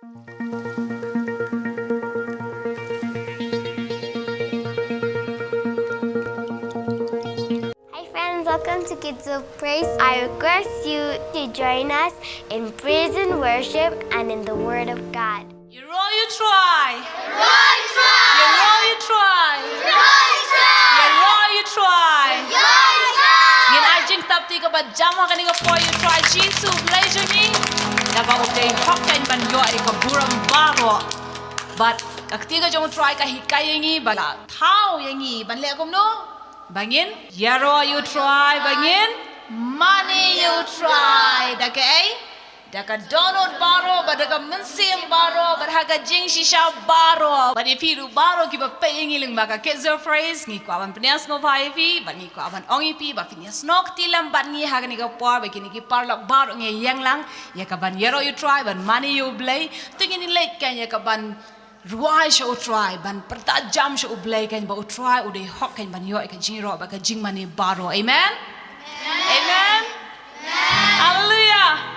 Hi friends, welcome to 𝗧𝗿𝗶. I request you to join us in praise and worship and in the Word of God. You roll, you try. You roll, you try. You roll, you try. You roll, you try. You roll, you try. You roll, you try. Ngin ajing tapti ka ba jama ka ni ka po you try Jesus pleasure ni. Dapat update hok kain ban yo ay ka buram baro. But kaktiga jong try ka hikay ngi bala thao yangi ban le akom no. Bangin yaro you try bangin money you try dakay. Daka donut baro, but daka mensim baro, but haga jing shisha baro. But if you do baro, give a paying iling baka 𝗧𝗿𝗶. Ngi ko aban penias mo paifi, but ngi ko aban ongi pi, but penias nok tilam, but ngi haga ni ka por, but kini ki parlok baro ngi yang lang. Ya ka ban yero you try, but money you play. Tingin ni late kan ya ka ban ruai sha u try, ban perta jam sha u play kan ba u try u de hok kan ban yo ka jing ro ba ka jing money baro. Amen. Amen. Hallelujah.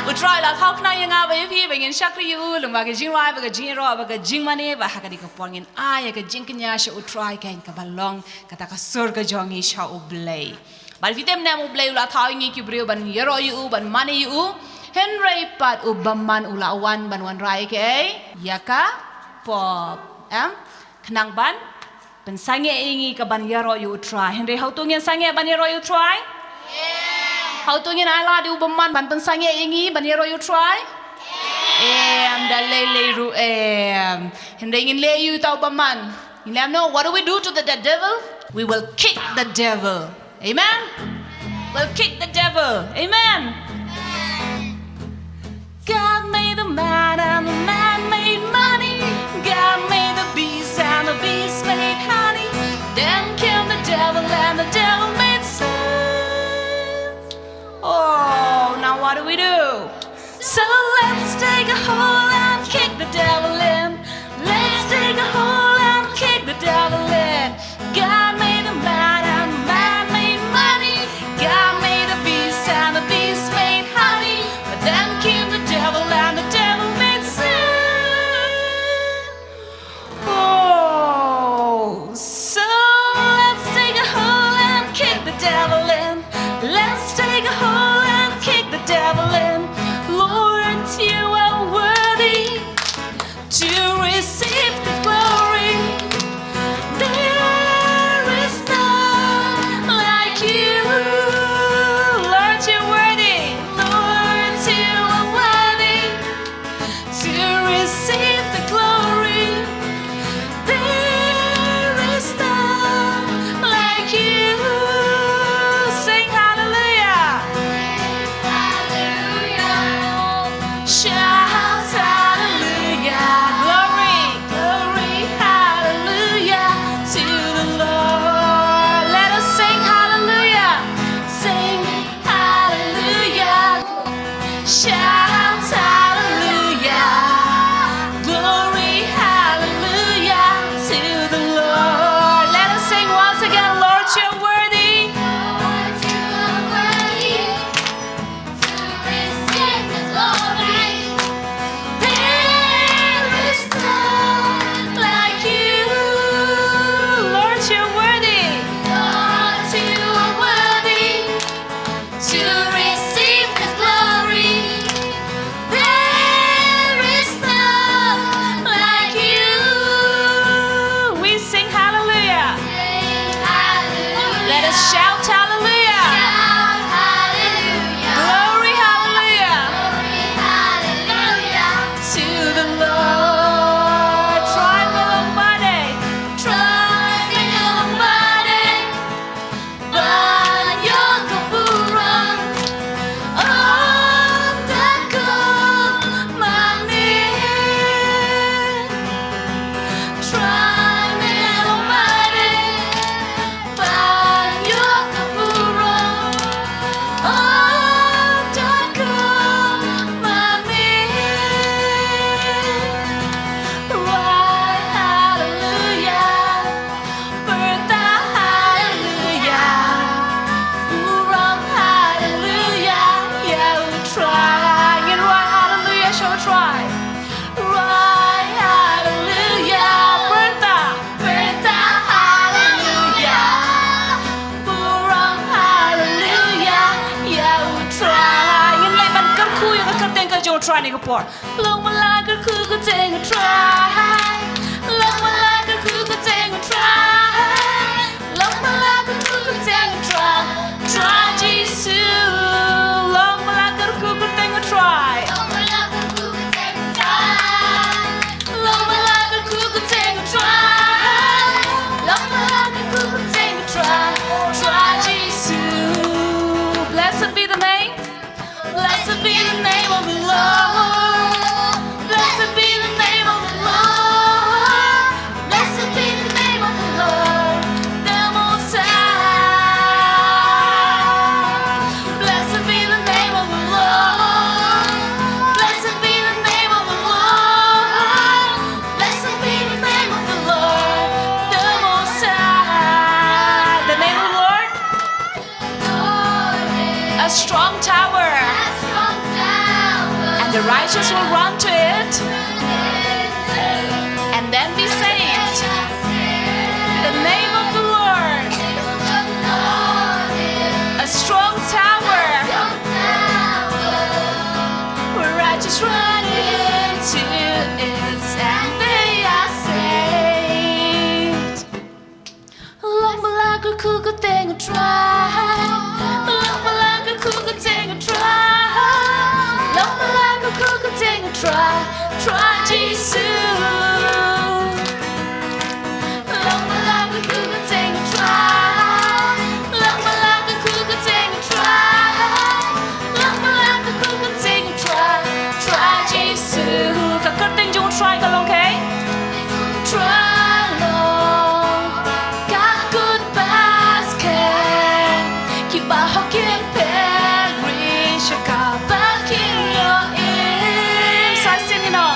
U try la thau khna yang aba pi ba ngin shakri u lung ba ka jing rai ba ka jing ro ba ka jing mani ba ha ka di ka por ngin a ya ka jing knya sha u try kan ka balong kata ka sur ka jongi sha u blay ba fitem na mu blay la thau ngi ki brio ban yero u ban mani u henry pat u baman u la wan ban wan rai ke ya ka pop khnang ban ban sange ngi ka ban yero u try henry how to ngin sange ban yero u try how to ngin ala di ubaman ban pensangye ingi ban yero you try da le ru hende ngin le you ta ubaman you know what do we do to the devil? We will kick the devil. Amen. We'll kick the devil. Amen. God made the man and the man made money. God made the beast and the beast made honey. Then came the devil and the devil made sin. Oh, now what do we do? So let's take a hole and kick the devil in. Let's take a hole and kick the devil in. God made a man and man made money. God made a beast and the beast made honey. But then came the devil and the devil made sin. Oh, so let's take a hole and kick the devil in. Let's take a hole and kick the devil in. Lord, you are worthy try. Right, hallelujah. Bertha. Bertha, hallelujah. Burang, hallelujah. Yeah, we try. Nhìn lại bạn cất khu yang cất tên cái chỗ try này cái part. Long mà lại cất khu cái tên cái try. Long mà lại cất khu cái tên cái try. Long mà lại cất khu cái tên cái try. Try Jesus. Long mà lại cất khu cái tên cái try. Long mà lại cất khu cái tên cái try. Long mà lại cất khu cái tên cái try. Try Jesus. Blessed be the name. Blessed be the name of the Lord. Blessed be the name of the Lord. Blessed be the name of the Lord, the Most High. Blessed be the name of the Lord. Blessed be the name of the Lord. Blessed be the name of the Lord, the Most High. The name of the Lord, a strong tower, and the righteous will run to it and then be saved. The name of the Lord, a strong tower, where righteous run into it and they are saved. Long mà lại cứ khu cái tên của try. Long mà lại cứ khu cái tên của try. Long mà lại cứ khu cái tên của try. Try Jesus. Long mà lại cứ khu cái tên của try. Long mà lại cứ khu cái tên của try. Long mà lại cứ khu cái tên của try. Try Jesus. Các cất tên chung try cả lòng okay? Try Lord. Các good basket. Keep our hook in perish. Cả bát kinh your im. Sai xin đi nào.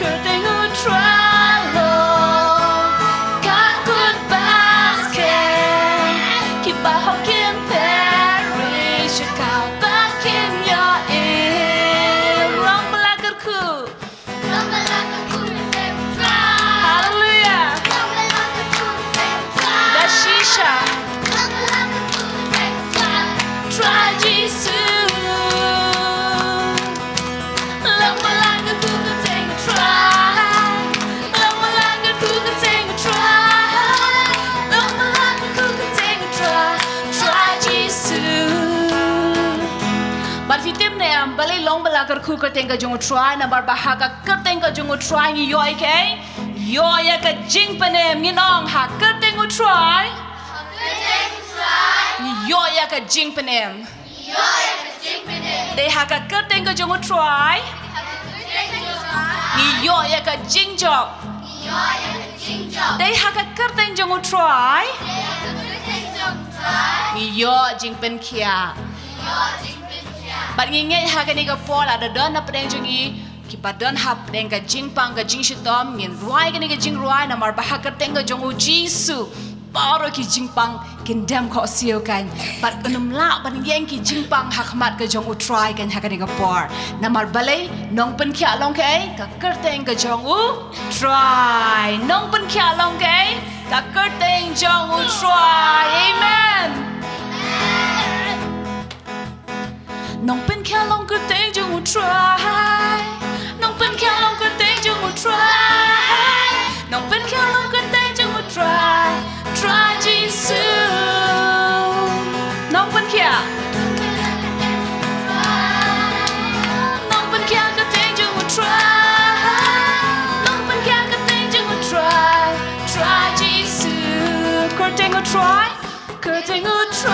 Cất tên who try Lord. Các good basket. Keep our hook in perish. Cả bát kinh your im. Rong mà lại cất khu. Hallelujah. The shisha. Try Jesus. Long mà lại cứ khu cái tên của try. Long mà lại cứ khu cái tên của try. Long mà lại cứ khu cái tên của try. Try Jesus. Bạn phi tiếp nè, bạn lấy long mà lại cứ khu cái tên của chúng try, nè bạn bahag cái tên của chúng try như yoi cái. Yoi cái jing penem như nong hak cái tên của try. Yoi cái jing penem. They hak cái tên của chúng try. Ni yoi cái jing job. They hak cái tên chúng try. Ni yoi jing pen kia. Bạn nghe hak cái này cái Paul ada don na pedeng jungi. Kita don hap pedeng cái jing pang cái jing shitom ngin ruai cái này cái jing ruai na mar bahak cái tên của chúng Jesus. Baru ki jingpang kindam ko siyo kan but unumla ban yang ki jingpang hakmat ka jong utry kan hakani ka por namar balay nong pen kya long kai ka kerteng ka jong try nong pen kya long kai ka kerteng jong try amen nong pen kya long kerteng jong try nong pen kya long kerteng jong try nong pen kya long kerteng jong try. Try Jesus. Nong pen kia. Nong pen kia cái tên chúng try. Nong pen kia cái tên chúng try. Try Jesus. Cái tên chúng try. Cái tên chúng try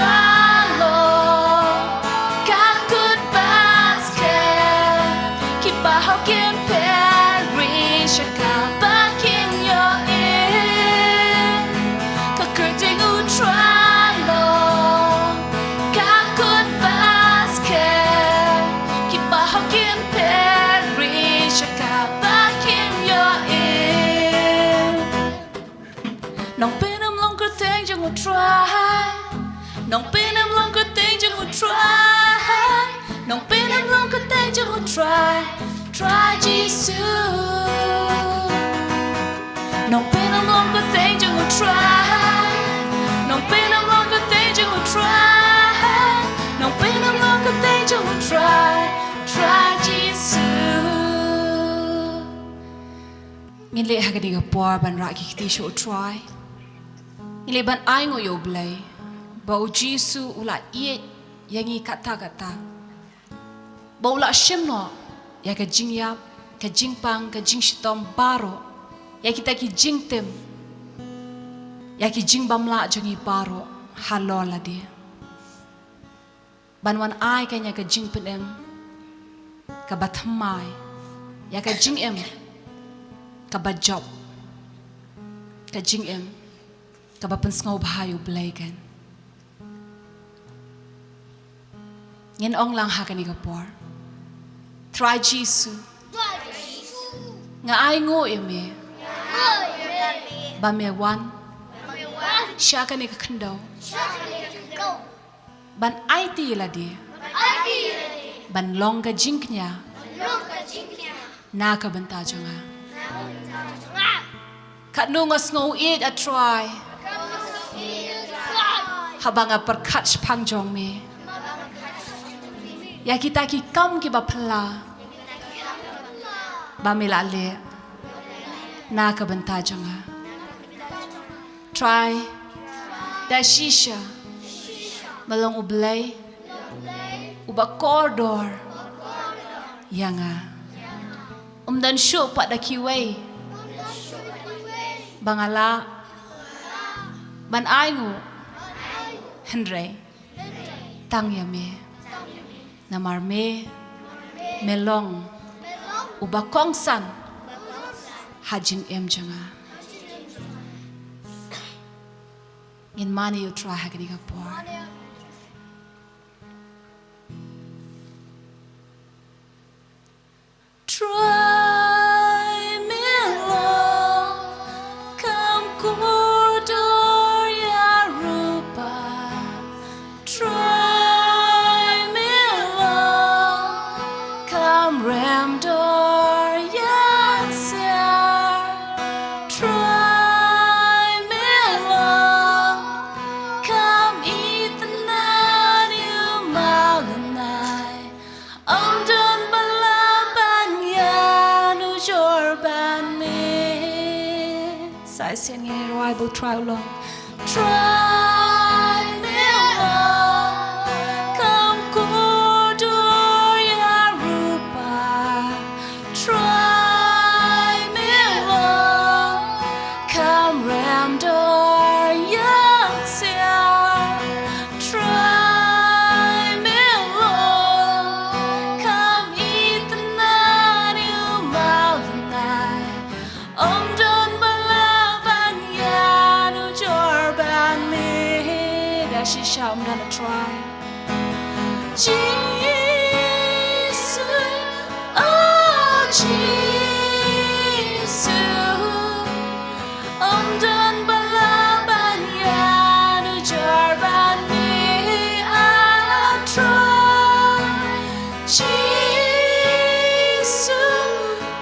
Lord. Các good basket. Keep our hope in perish. Cả bát kinh your try Lord. Các good basket. Keep our hook in perish. Cả bát kinh your in. Nong bên em long cái tên cho một try. Nong bên em long cái tên cho một try. Nong bên em long cái tên cho một try. Try Jesus. Nông bên nông nông có thể cho người try. Nông bên nông nông có thể cho người try. Nông bên nông nông có thể cho người try Jesus. Nghìn lệ hạc đi gặp bò ban ra kí tí show try. Nghìn lệ ban ai ngồi yêu blay. Bau Jesus ula iết yangi kata. Bau ula shem no ya ka jing yap ka jing pang ka jing shitom baro. Ya kita ki jing tem. Ya ki jing bamla jangi baro halo la dia. Banwan ai kanya ka jing penem ka bathamai. Ya ka jing em ka bajob. Ka jing em ka bapensngau bahayu blaykan. Ngin ong lang hakani ka por. Try Jesus. Nga ai ngo eme. Ba me wan. Siya ka ni kakandaw. Ban ay ti la di. Ban long ka jink niya. Na ka banta nga. Katnungas ngo it a try. Habang a perkat pang jong me. Ya kita ki kam ki ba pala. Ba me la le. Na ka banta nga. Try da shisha malong ublay uba corridor yanga dan shu pa da kiway bangala ban aingu hendray tang yame namar me melong uba kongsan hajin em janga. In money you try hagani ka por. Try me long, come corridor ya rupa. Try me long, come ramdor ya siar. Try I say I will try along. Try me along. Come corridor ya rupa. Try me along. Come ramdor ya siar. Try me along. Come eat the night you malunai. She shout, I'm gonna try. Jesus, oh Jesus, I'm done balaban ya nu jarban me. I try. Jesus,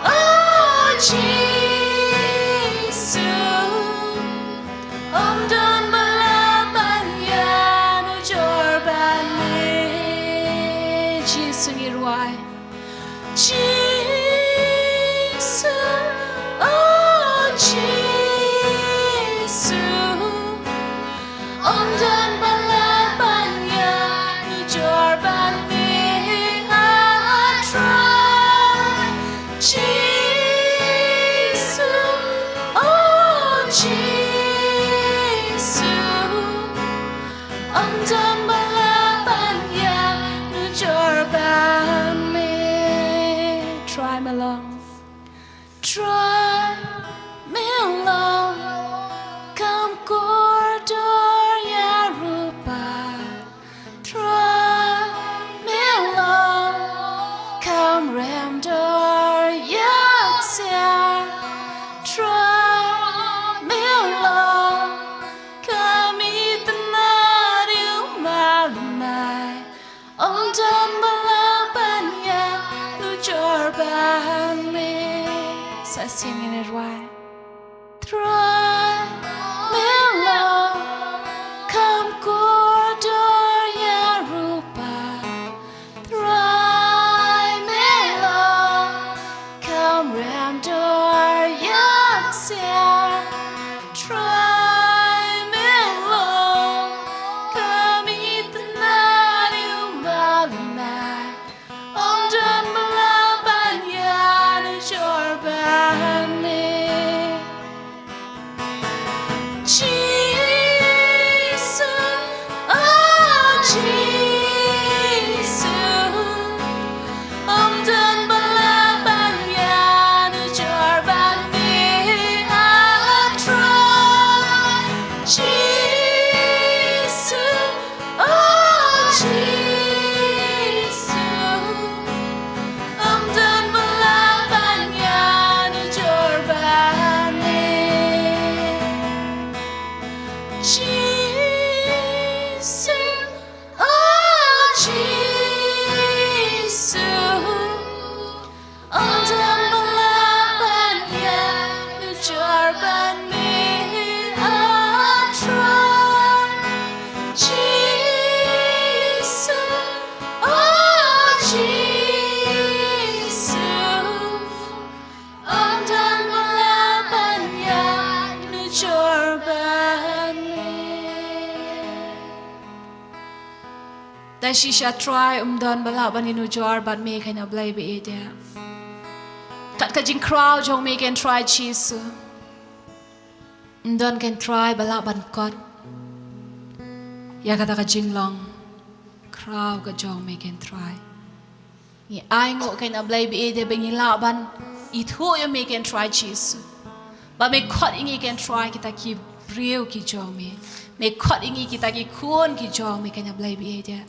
oh Jesus, I'm done. Jesus, oh Jesus, om dan balaban ya nu jorban me. I try. Jesus, oh Jesus, om dan balaban ya nu jorban me. Try me long. Try me along. Come corridor ya rupa. Try me along. Come ramdor ya siar. Try me along. Come eat the night you malunai. Om dan balaban ya nu jorban me. So singing it right. Try me long, come corridor ya rupa. Try me long, come ram door ya xia. Try me long, come eat the night you malunai. Om dan malaban ya nu jorbani. Jesus, oh Jesus, Om dan malaban ya nu jorbani. I try, Jesus, oh Jesus, Om dan malaban ya nu jorbani. Jesus, oh Jesus, Om dan malaban ya nu jorbani. I try, Jesus, oh Jesus, Om dan malaban ya nu jorbani. Da shisha try dan malaban nu jorban me kana blai be ida. Kat ka jing crowd jong me can try Jesus. Dan can try balaban kot. Ya kata ka jing long. Crowd ka jong me can try. Ni ai ngo kana blai be ida bengi laban. Ithu yo me can try Jesus. Ba me kot ingi can try kita ki breu ki jong me. Me kot ingi kita ki kun ki jong me kana blai be ida.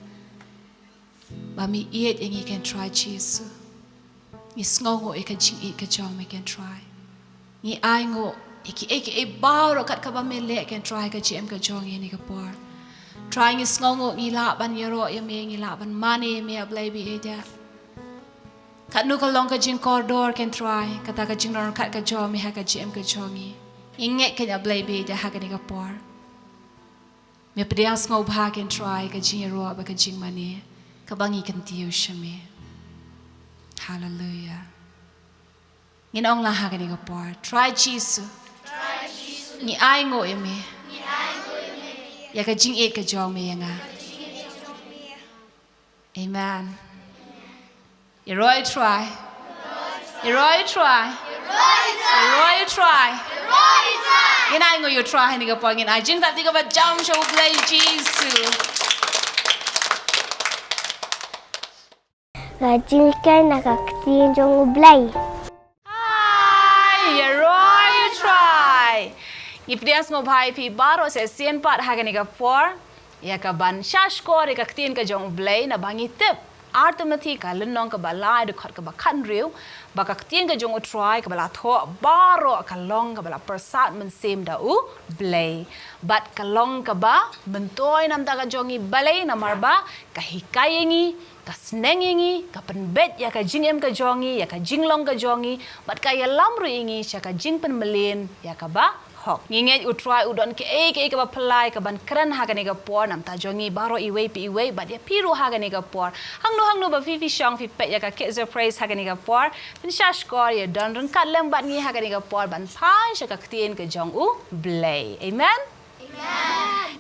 Ba mi eat ingi can try Jesus. Ni sngongo e ka jing eat ka jong me can try. Ni ai ngo iki bao ro kat ka ba me le can try ka jm ka jong ni ka por. Try ngi sngongo ngi la ban yero ya me ngi la ban mani me ablai bi ida. Kat nu ka long ka jing corridor can try kata ka jing ron kat ka jong me ha ka jm ka jong ni. Inget ka ablai bi ida ha ka ni ka por. Me pediang sngo ba can try ka jing ro ba ka jing mani. Ka bangi kan tiu shame. Hallelujah. Nginong lah ha ka ni ka por. Try Jesus. Ni ai ngo e me. Ya ka jing et ka jong me nga. Amen. You roy try. You roy try. You roy try. Ngin ai ngo you try ni ka por ngin ai jing ta ti ka ba jam show play Jesus. Rajinkan nakaktiin jong ublay. Hi, you roy try. If there's no bhai phi baro se sien pat hagani ka por ya ka ban shash ko re ka tin ka jong blay na bangi tip arithmetic ka lenong ka balai de khat ka ba khan riu ba ka tin ka jong try ka bala tho baro ka long ka bala persat men sem da u blay but ka long ka ba bentoy nam ta ka jongi balay na marba ka hikayengi ka snengingi ka penbet ya ka jingem ka jongi ya ka jinglong ka jongi but ka ya lamru ingi sya ka jingpen melin ya ka ba hok nginget utrai udon ke ka ba pelai ka ban kran ha ka ne ka por nam ta jongi baro iwe pi iwe but ya piru ha ka ne ka por hangno ba fi shong fi pet ya ka 𝗧𝗿 praise ha ka ne ka por bin shash kor ya don ren kat lem bat ngi ha ka ne ka por ban phai sya ka tien ka jong u blay amen.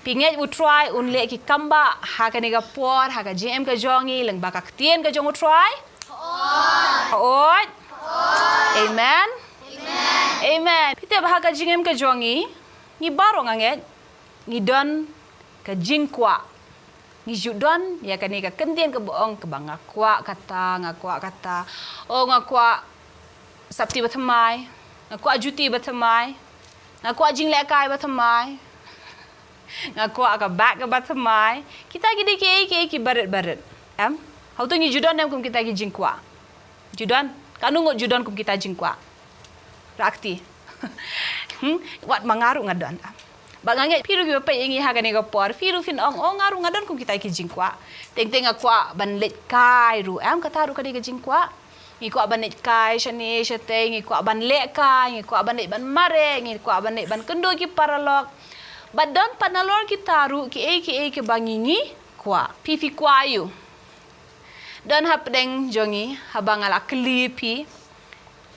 Pinget utrai unle ki kamba ha ka ni ka por ha ka gm ka jongi leng ba ka tien ka jong utrai oi amen amen pite ba ka gm ka jongi ni baro nganget ni don ka jingkwa ni judon ya ka ni ka kentien ka boong ka bang ngakwa kata o ngakwa sabti bathamai ngakwa juti bathamai ngakwa jingle kai bathamai ngakwa ka bak ka bathamai kita gidi ki baret how to ni judon nem kum kita gi jingkwa judon kanungo judon kum kita jingkwa rakti wat mangaru ngadon bagange piru gi pa ingi ha gani ga por firu fin ong ngaru ngadon kum kita gi jingkwa teng akwa ban let kai ru kata ru ka di ga jingkwa ngikwa ban net kai shani shate ngikwa ban lek kai ngikwa ban net ban mare ngikwa ban net ban kendo ki paralok badan panalor ki taru ki e bangingi kwa pifi kwayu dan hapdeng jongi habangala klipi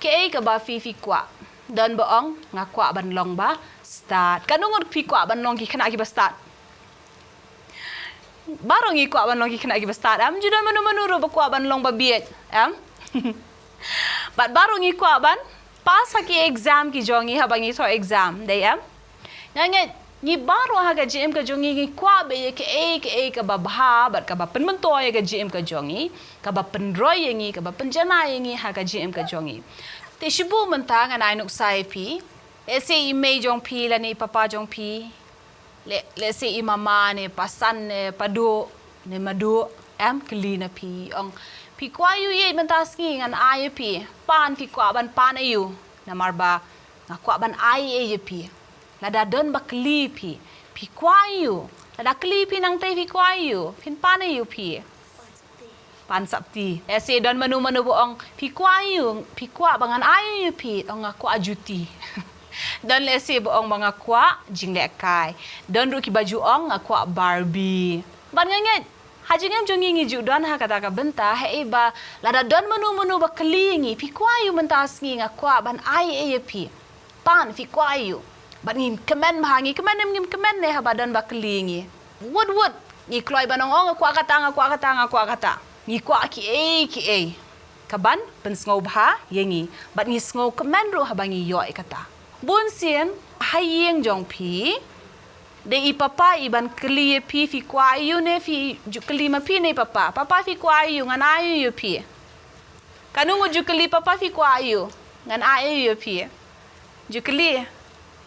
ki ka ba fifi kwa dan boong ngakwa ban long ba start kanungot pi kwa ban long ki kana ki ba start barong ngikwa ban long ki kana ki ba start am judan manu ro ba kwa ban long ba biet am But baru ngi kwa ban pas haki exam ki jongi habangi so exam day am nganget ni baru haga GM ka jongi ngi kwa be ke e ka ba bha bat ka ba pen men to ka GM ka jongi ka ba pen roy ngi ka ba pen jana ngi haga GM ka jongi te shibu menta ngan ai nuk sai pi ese i me jong pi la ni papa jong pi le se i mama ne pasan ne padu ne madu am kli na pi ong pi kwa yu ye mentas ngi ngan ai pi pan pi kwa ban pan ayu na marba nga kwa ban ai e pi lada don bakli pi kwa yu lada kli pi nang te pi kwa yu pin pan ayu pi pan sapti ese don manu boong pi kwa bangan ai pi ong nga kwa juti don lese boong mga kwa jinglek kai don ru ki baju ong nga kwa Barbie ban nganget hajingem jongi ngi judan ha kata ka benta he ba lada don manu ba klingi pi kwayu mentas ngi nga kwa ban ai e pi pan pi kwayu ban ngi kemen bhangi kemen ne ha badan ba klingi wood ngi kloi banong ong kwa kata ngi kwa ki e kaban pen ngau bha yengi ban ngi ngau kemen ru ha bangi yo kata bun sien hayeng jong pi de i papa iban kli pi fi kwa yu ne fi jukli ma pi ne papa fi kwa yu ngan ayu yu pi kanungu jukli papa fi kwa yu ngan ayu yu pi jukli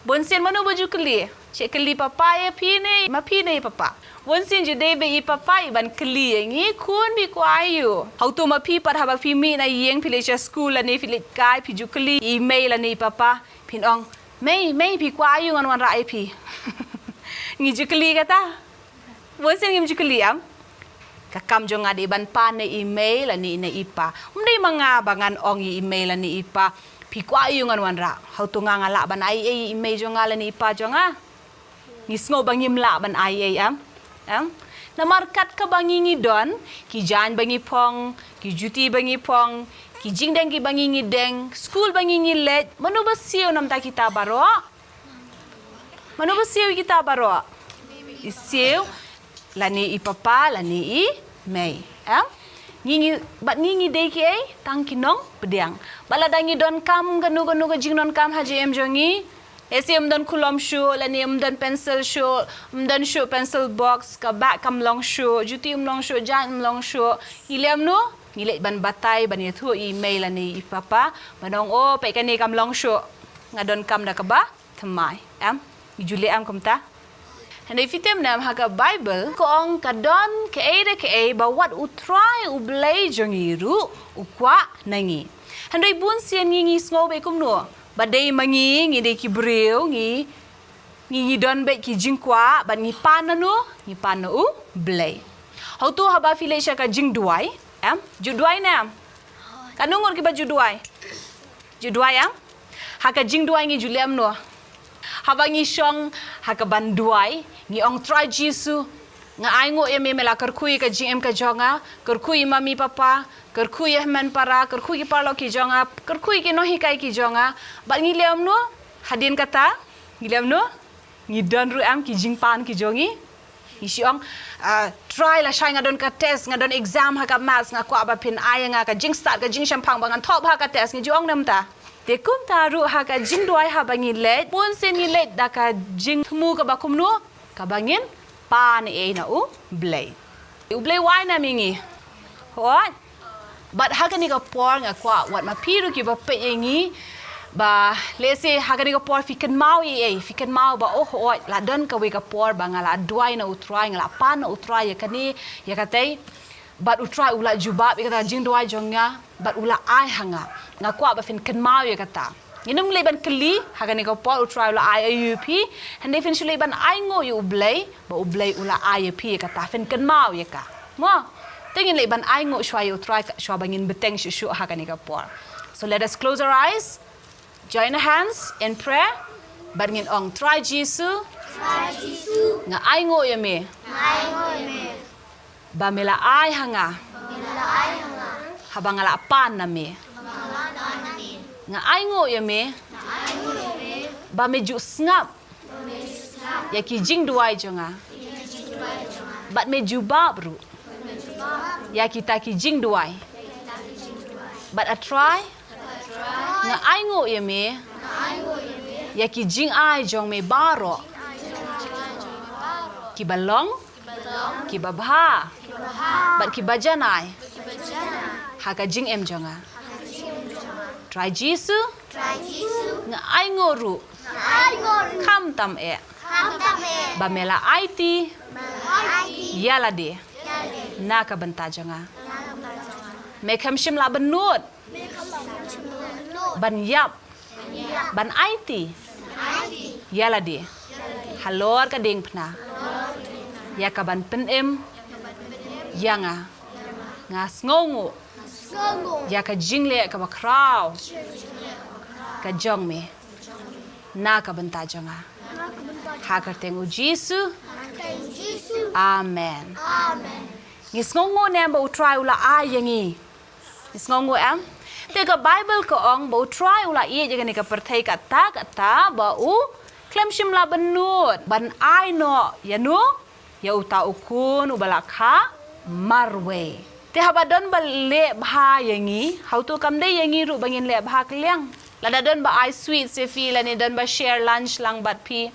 bonsen manu bo jukli che kli papa ye pi ne ma pi ne papa bonsen ju de be i papa iban kli ngi kun bi kwa yu how to ma pi par haba pi mi na yeng pi le school la ne fi le kai pi jukli email la ne papa pin ong mei pi kwa yu ngan wan ra pi ngi jukli kata bosen ngi jukli am kakam jong ade ban pan ne email ani ne ipa umdei manga bangan ong email ani ipa pi kwa yu ngan wan ra how to nga ngala ban ai email jong ala ni ipa jonga ngi sngo bangim la ban ai am na markat ka bangi ngi don ki jan bangi pong ki juti bangi pong ki jingdeng ki bangi ngi deng school bangi ngi let manu basio nam ta kita baro manu basiu kita baro isiu lani i papa lani i mei ngi dei ki ai tang kinong pediang baladangi don kam ganu ga jingnon kam haji em jongi esium don kulom shu lani don pencil shu don shu pencil box ka bag kam long shu juti long shu jan long shu ilem no ngile ban batai ban thu i mei lani i papa banong o pe kani kam long shu ngadon kam da ka ba thamai Juli am kumta. And if you tell them haga Bible, ko ong kadon ke ba wat utrai ublay jongiru ukwa nangi. And they bun sian ngi snow be kumno. Ba day mangi ngi de ki breu ngi don be ki jingkwa ba ngi pano u blay. How to haba file siya ka jing duai? Juduai nam. Kanungon ki ba juduai? Juduai Haka jing duai ngi Juliam no. Habangi syong hakaban duai ngi ong try jisu nga aingo mela kerkui ka jing ka jonga kerkui mami papa kerkui men para kerkui parlo ki jonga kerkui ki no hikai ki jonga ba ngi leom no hadin kata ngi leom no ngi don ru am ki jing pan ki jongi ngi syong try la shai nga don ka test nga don exam haka maths nga kwa ba pin ai nga ka jing start ka jing champang bangan top haka test ngi jong nam ta Tekum taru haka jing duai habangi let pun seni let daka jing mu ka bakum no kabangin pan e na u blay wai na mingi what but haka ni ka por nga kwa wat ma piru ki ba pe yengi ba lese haka ni ka por fikan mau fikan mau ba la don ka we ka por ba ngala duai na utrai ngala pan na utrai ya kani ya katai but utrai ula jubab kata jing duai jonga but ula ai hanga nga kwa ba fin kan mau ya kata Inum leban keli haga ni ko po utrai ula ai UP and they fin leban ai ngo yu ublay ba ublay ula ai UP kata fin kan mau ya ka mo Tingin le ban ai ngo shwa you try shwa bangin beteng shu ha kanika por. So let us close our eyes. Join our hands in prayer. Bangin ong try Jesus. Nga ai ngo yame. Ba mela ai hanga. Habang ala pan na me. Nga ai ngo yame. Ba meju ngap. Ya ki jing duai jonga. Bat meju ba bro. Ya kita ki jing duai. But a try. Nga ai ngo yame. Ya ki jing ai jong me baro. Ki balong. Ki babha. But ki bajanai. Haka jing em jonga. Try Jesus. Nga ai ngo ru. Kam tam e. Bamela IT. Yala de. Naka benta jonga. Mekam shim la benut. Ban yap. Ban IT. Yala de. Halor ka ding pna. Ya ka ban pen em. Yanga. Nga ngongu. Ya ka jingle ka bakraw. Ka jong me. Na ka benta jonga. Hakar tengu Jesus. Amen. Ngis ngongu ne ba utry ula ayangi. Ngis ngongu am. Tega Bible ko ong ba utry ula i jega ni ka perthai kata ba u klem shim la benut ban ai no yanu ya uta ukun ubalakha marwe. Te habadon ba le bha yangi how to kam dei yangi ru bangin le bha kleng. Lada don ba I sweet se feel ani don ba share lunch lang bat pi.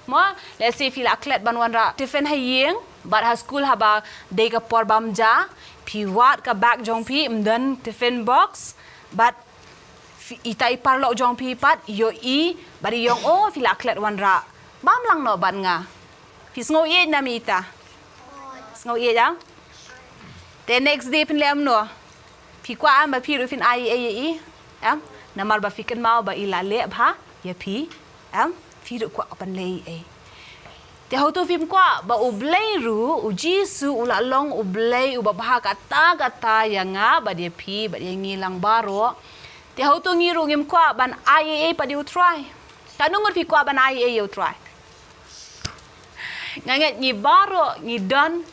Mo let's say feel aklet ban wanra tiffin hayeng but ha school haba de ka por bamja pi wat ka bag jong pi mdan tiffin box but itai parlo jong pi pat yo I bari yong o feel aklet wanra bam lang no ban nga pi sngo ye na mita sngo ye ja the next day pin lem no pi kwa am ba pi ru fin ai ai am namar ba fikan mau ba ila le bha ya pi am fi ru kwa pan lei e te ho to fim kwa ba ublei ru u jisu ula long ublei u ba bha kata yanga ba dia pi ba dia ngilang baro te ho to ngiru ngim kwa ban ai pa di try ta nungur fi kwa ban ai you try nganget ni baro ni don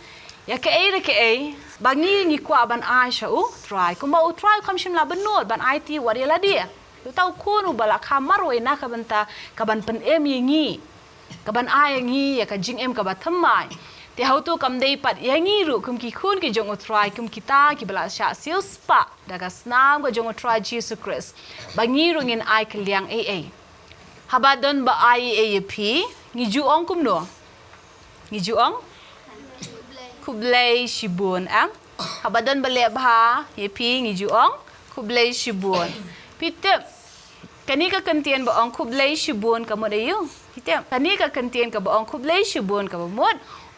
ya ke e ba ngi kwa ban ai sha u try kuma u try kam shim la benot ban ai ti wa dia la dia tu tau kun u bala khamar we na ka banta ka ban pen em ngi ka ban ai ngi ya ka jing em ka ba thamai te hau tu kam dei pat ya ngi ru kum ki khun ki jong u try kum kita ki bala sha 𝗧𝗿𝗶 daga snam go jong u try Jesus Christ ba ngi ru ngin ai kliang e habadon ba ai pi ngi ju ong kum no ngi ju ong kublai shibun am habadon ba le bha ye pi ngi ju ong kublai shibun Pitep, kanika kentian ba ang kublay shibun ka mo dayo. Pitep, kanika kentian ka ba ang kublay shibun ka mo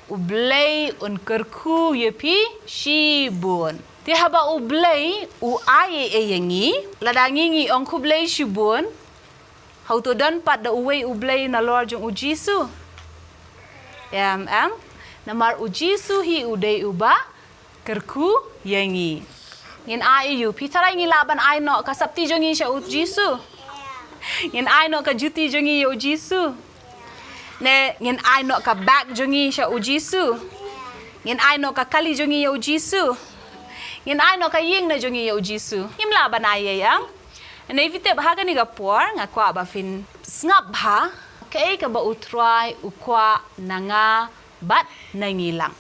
ublay un kerku yepi shibun. Ti haba ublay u ai yangi ladangi ngi ang kublay shibun. How to don pat da uway ublay na Lord jong u Jisu. Namar u Jisu hi uday uba kerku yangi. Ngin ai yu pitarai ngi laban ai no ka sapti jongi sha u Jisu. Ngin ai no ka juti jongi u Jisu. Ne ngin ai no ka bag jongi sha u Jisu. Ngin ai no ka kali jongi u Jisu. Ngin ai no ka ying na jongi u Jisu. Him laban ai ya. Ne vite ba ga ni ga por nga kwa ba fin ngap ba kai ka ba utrai ukwa nanga bat nangilang.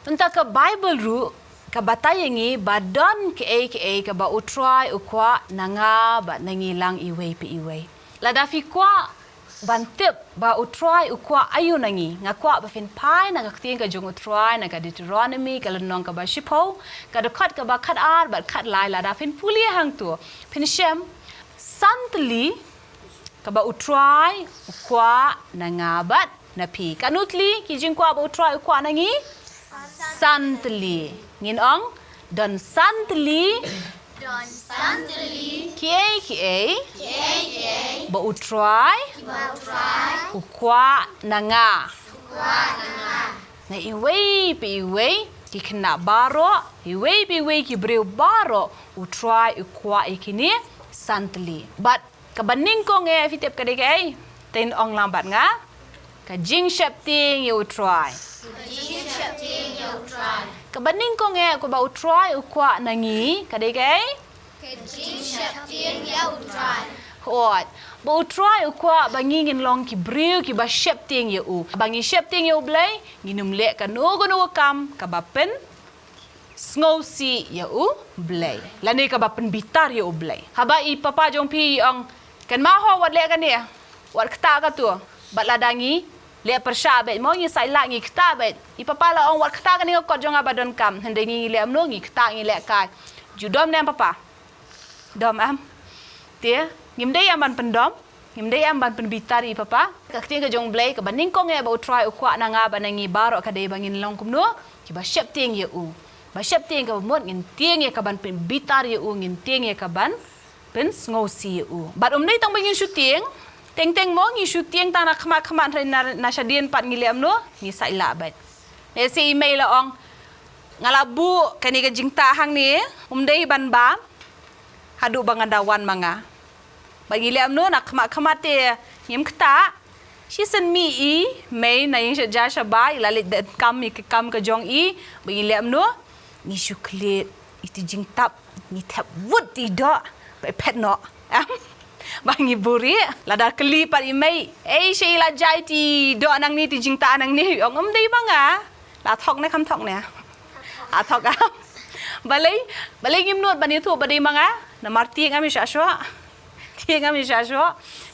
Tunta ka Bible ru kabatayangi badon ke ka ba utrai ukwa nanga ba nangilang iway pi iway lada fi kwa bantip ba utrai ukwa ayu nangi nga kwa ba fin pai na kakting ka jong utrai na ka Deuteronomy ka lanong ka ba shipo ka dokat ka ba khat ar ba khat lai lada fin puli hang tu fin shem santli ka ba utrai ukwa nanga bat na pi kanutli ki jing kwa ba utrai ukwa nangi santli ngin ong don santli kie ba utrai ukwa nanga na iway pi iway ki kena baro hiwei ki breu baro u try u kwa ikini santli but kabaning ko nge fitep kadek ai ten ong lambat nga ka jing shap ting you try kabaning ko nge ko ba u try u kwa nangi kadek ai hot ba u try u kwa bangi ngin long ki breu ki ba shap ting you bangi shap ting you blai nginum le ka no kam ka ba pen sngosi ya blai lani ka ba pen bitar ya blai haba I papa jong pi ang kan ma ho wat le kan ni wat kta ka tu bat ladangi le persha bet mo ngi sai la ngi kta bet I papa la ong wat kta kan ni ko jong abadon kam hende ngi le am no ngi kta ngi le kai judom nem papa dom am tia ngim dei am ban pendom ngim dei am ban pen bitar I papa ka ting ka jong blai ka baning ko nge ba try u kwa na nga ba ngi baro ka dei bangin long kum no ki ba shep ting ya ba shep ting ka mot ngin ting ya ka ban pen bitar ya ngin ting ya ka ban pen ngosi bat nei tong bangin shooting teng mo ngi shooting ta na khma na shadien pat ngi lem no ngi sai la bat le si email la ong ngalabu kani ka jingta hang ni dei ban ba hadu bangadawan manga bagi lem no na khma te ngim kta shi sen mi I mei na yin ja sha ba lalit kam ka jong I bagi lem no ni chocolate iti jingtap ni tap wood ti doไปเพชรเนาะบางอีบุรีลาดาคลีปัดอีไม่ใช่ลาใจที่ดอนังนี่ที่จริงตานังนี่องได้บ้างอ่ะลาทอกในคำทอกเนี่ยทอกอ่ะบาเลยยิ้มนวดบันนี้ถูกบันนี้มั้งอ่ะน้ำมันเตียงอ่ะมีชาชัวเตียงอ่ะมีชาชัว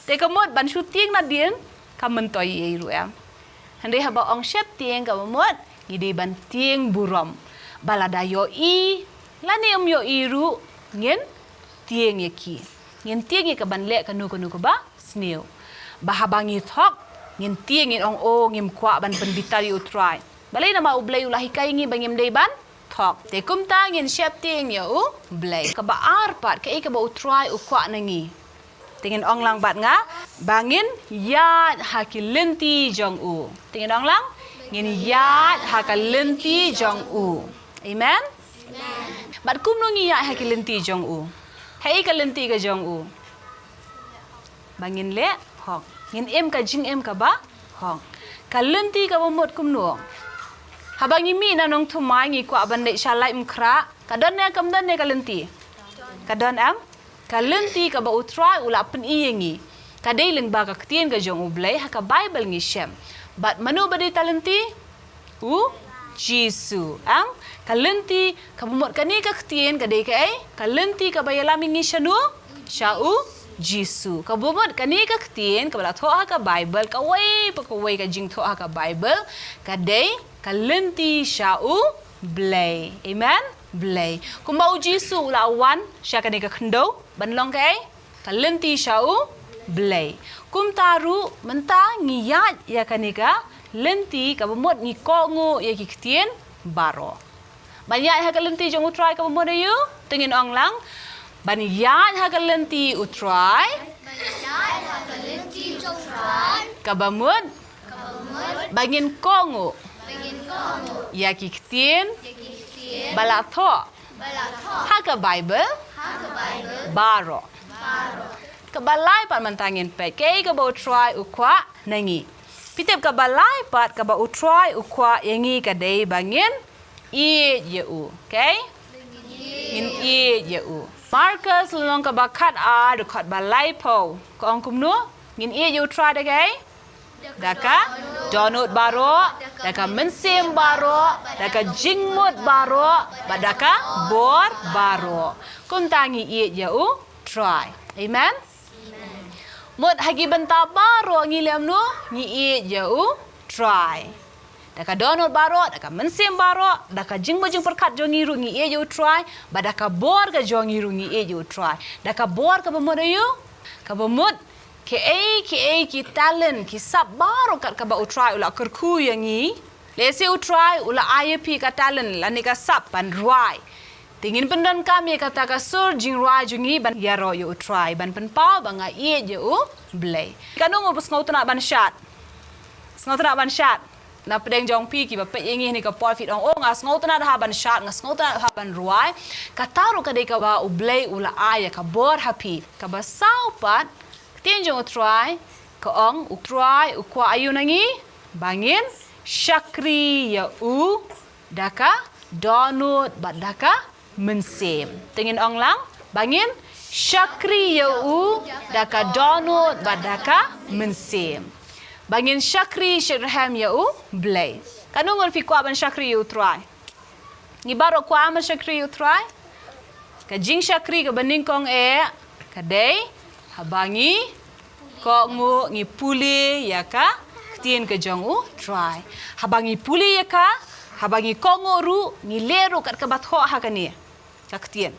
แต่ก็หมดบันชุดเตียงนัดเดียนคำมันต่อยเอรู้อ่ะฮันเดียบองเชฟเตียงกับหมดยีดีบันเตียงบุรมบาลาดาโยอีลาเนียมโยอีรู้เงี้ยtieng ye ki ngin tieng ye ka ban le ka nu ko ba sneu bahabangi thok ngin tieng in ong o ngim kwa ban pen bitari u try balai na ma u blai ulahi kai ngi bangim dei ban thok te kum ta ngin shap tieng ye u blai ka ba ar pat ka ka ba u try u kwa na ngi tingin ong lang bat nga bangin ya hakilenti jong u tingin ong lang ngin ya hakilenti jong u amen bat kum no ngi ya hakilenti jong u hei ka lenti ka jong u bangin le hong ngin em ka jing em ka ba hong ka lenti ka bomot kum no habangi mi na nong thumai ngi kwa ban dei shalai mkhra ka don ne kam don ne ka lenti ka don am ka lenti ka ba utrai ula pen I ngi ka dei leng ba ka tien ka jong u blai ha ka bible ngi shem but manu ba dei talenti u Jisu ang kalenti kabumot kani ka ktien ka dei ka ai kalenti ka bayala mingi shanu shau Jisu kabumot kani ka ktien ka bala thoa ka Bible ka wei ka jing thoa ka Bible ka dei kalenti shau blai amen blai kumau Jisu la wan sha kani ka khndo banlong ka ai kalenti shau blai kum taru menta ngiyat ya kani ka lenti ka bumot ni ko ngo ye ki ktien baro banyak ha ka lenti jong utrai ka bumot ayu tengin ong lang banyak ha ka lenti utrai ka bumot bangin ko ngo ya ki ktien balatho ha ka Bible baro ka balai pat mantangin pe ke ka bo try ukwa nangi pitep ka balai pat ka ba utrai ukwa yengi ka dei bangin I ye u okay in I ye u Marcus long ka ba khat a de khat balai po ko ong kum no ngin I you try da kai daka donut baro daka mensim baro daka jingmut baro badaka bor baro kum tangi I ye u try amen mut hagi benta baro ngi lem no ngi I ye u try daka donut baro daka mensim baro daka jing perkat jongi ru ngi ye u try badaka bor ga jongi ru ngi ye u try daka bor ka bamut ayu ka bamut ki talent ki sab baro kat ka ba u try ula kerku yangi lesi u try ula IAP ka talent la ni ka sab pan ruai tingin pendan kami kata ka sur jing ruai jungi ban yaro you try ban pen pau banga ye je u blai kanu mo bus ngau tana ban shat na pedeng jong pi ki ba pe yengi ni ka por fit ong ngas ngau tana ha ban shat ngas ngau tana ha ban ruai ka taru ka de ka ba ublei ula aya ka bor happy ka ba sau pat tien jong try ka ong u try u kwa ayu nangi bangin syakri ya u daka donut bat daka mensem tengin ong lang bangin syakri ya u daka donut bat daka mensem bangin syakri syirham ya u blay kanungon fi kwa ban syakri ya u try ni baro kwa man syakri ya u try ka jing syakri ka baningkong ka day habangi ko ngu ngi puli ya ka tien ka jong u try habangi puli ya ka habangi ko ngu ru ngi leru kat ka batho ha ka ni ka tien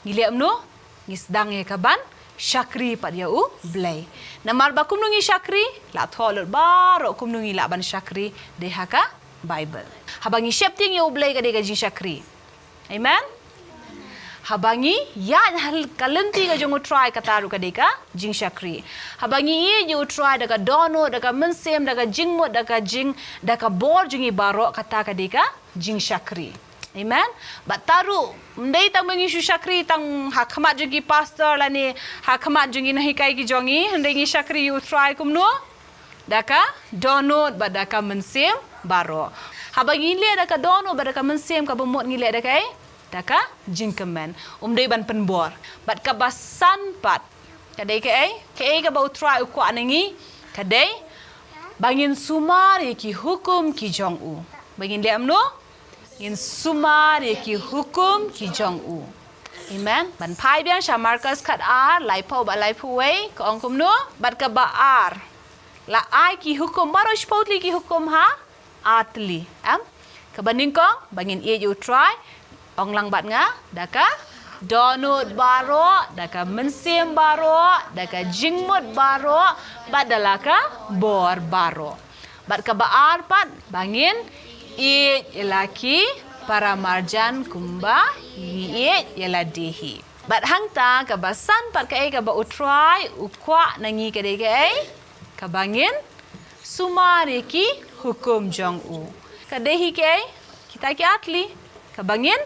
ngi lem no ngi sedang ya ka ban syakri pat ya u blay namar ba kumnungi syakri la tholot baro kumnungi la ban syakri de ha ka bible habangi shepting ya u blay ka de ka jing syakri amen habangi ya hal kalenti ka jong try kataru ka deka jing syakri habangi ye you try daga dono daga mensem daga jingmot daga jing daga bor jungi baro kata ka deka jing syakri amen bataru mdai tang mengi syakri tang hakamat jungi pastor lani hakamat jungi nahi kai ki jongi ndai ngi syakri you try kumno daka dono badaka mensem baro habangi le daka dono badaka mensem ka bomot ngi le daka daka jingkemen dei ban penbor bat ka basan pat kadai ke ka bau try ku anangi kadai bangin sumar ki hukum ki jong u bangin le amno in sumar ki hukum ki jong u amen ban pai biang sha marcus khat ar lai pau ba lai pu wei ko ongkum no bat ka ba ar la ai ki hukum baro spotli ki hukum ha atli am ka baningkong bangin e you try ong lang bat nga daka donut baro daka mensem baro daka jingmut baro badalaka bor baro bat ka baar pat bangin i laki para marjan kumba i yala dehi bat hangta ka basan pat ka ba utrai ukwa nangi ka de ka bangin sumari ki hukum jong u ka dehi kita ki atli ka bangin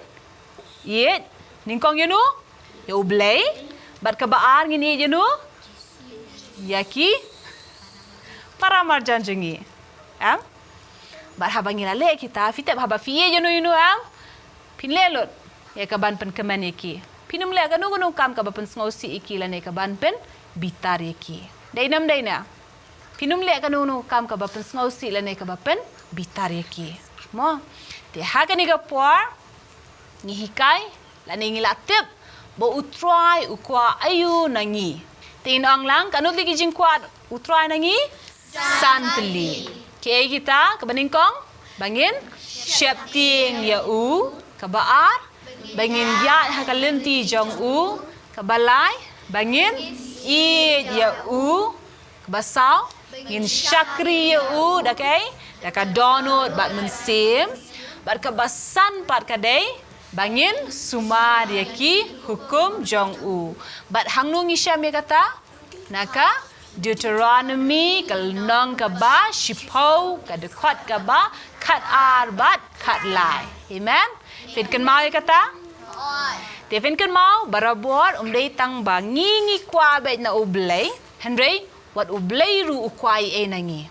ye ningkong yenu ya ublay bat ka baar ngini yenu yaki para marjan jengi am bat habangi lale kita fitep haba fiye yenu am pinlelot ya ka ban pen kemen yaki pinum le ka nu kam ka ba pen sngosi iki lane ka ban pen bitar yaki dainam daina pinum le ka nu kam ka ba pen sngosi lane ka ba pen bitar yaki mo te ha ka ni ka por ni hikai la ni latip bo utrai ukwa ayu nangi tin ong lang kanut lagi jing kwat utrai nangi santli ke kita ke baningkong bangin shepting ya u ke baar bangin ya hakalenti jong u ke balai bangin i ya u ke basau ngin syakri ya u dakai daka donut bat mensem bat ke basan pat kadai bangin suma dia ki hukum jong u bat hangnung isya me kata naka Deuteronomy kalnong ka ba shipau ka dekot ka ba kat ar bat kat lai amen fin kan mau kata te fin kan mau barabor dei tang ba ngingi kwa bet na ublay henry wat ublay ru ukwai nangi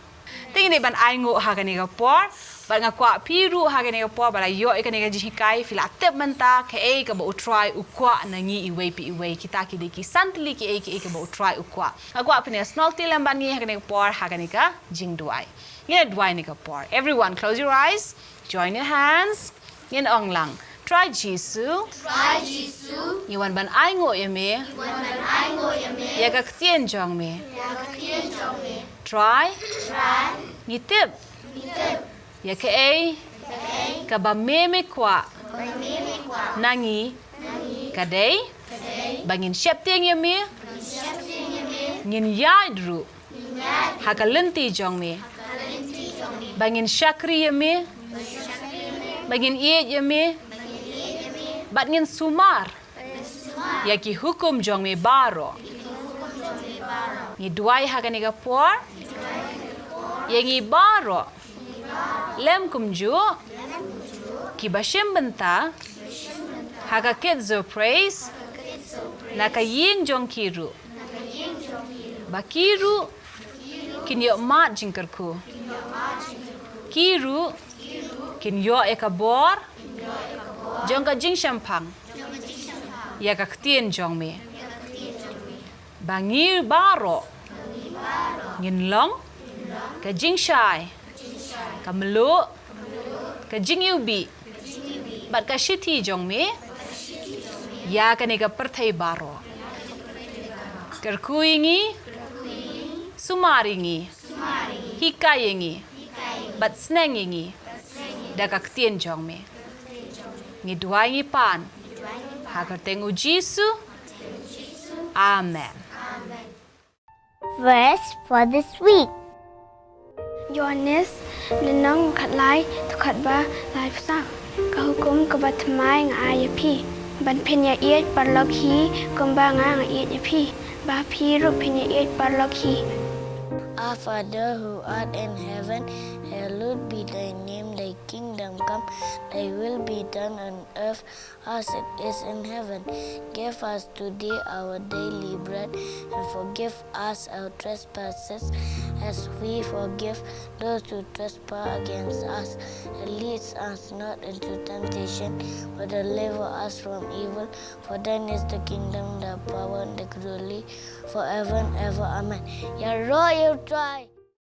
tingin ban ai ngo ha kani ka por bat nga kwa piru ha kani ka por bala yo kani ka jikai filatep menta ke ka ba utrai ukwa nangi iwei pi iwei kita ki diki santli ki ka ba utrai ukwa agwa pine snok tilam ban ngi ha kani ka por ha kani ka jing duai yen duai ni ka por everyone close your eyes join your hands yen ong lang try jisu Iwan ban ai ngo me ya ka tien jong me try ngitip ya ke ka ba meme kwa nangi kadai bangin shepting ya me ngin yaidru hakalenti jong me bangin syakri ya me bangin iet ya me bat ngin sumar ya ki hukum jong me baro ni duai hakani ka por yang i baro 𝗯𝗶𝗵 𝗬𝗶 haga 𝗬𝗶 naka ying jong kiru bakiru kinyo mat jingkerku kiru kinyo ekabor jong ka jing shampang ya ka ktien jong me bangir baro ngin long ka jing shai ka melu ka jing yubi bat ka shiti jong me ya ka ne ka perthai baro kerkuingi sumaringi hikayengi bat snengingi da ka ktien jong me ngi duai pan hagar tengu Jisu amen. Verse for this week. Johannes lenong khat lai to khat ba lai psa ka hukum ka ba thamai nga ya phi ban phenya iet par lok hi kum ba nga iet ya phi ba phi ru phenya iet par lok hi. Our Father who art in heaven, hallowed be thy name, thy kingdom come, thy will be done on earth as it is in heaven. Give us today our daily bread, and forgive us our trespasses, as we forgive those who trespass against us. And lead us not into temptation, but deliver us from evil. For thine is the kingdom, the power, and the glory, forever and ever. Amen. Ya royal try.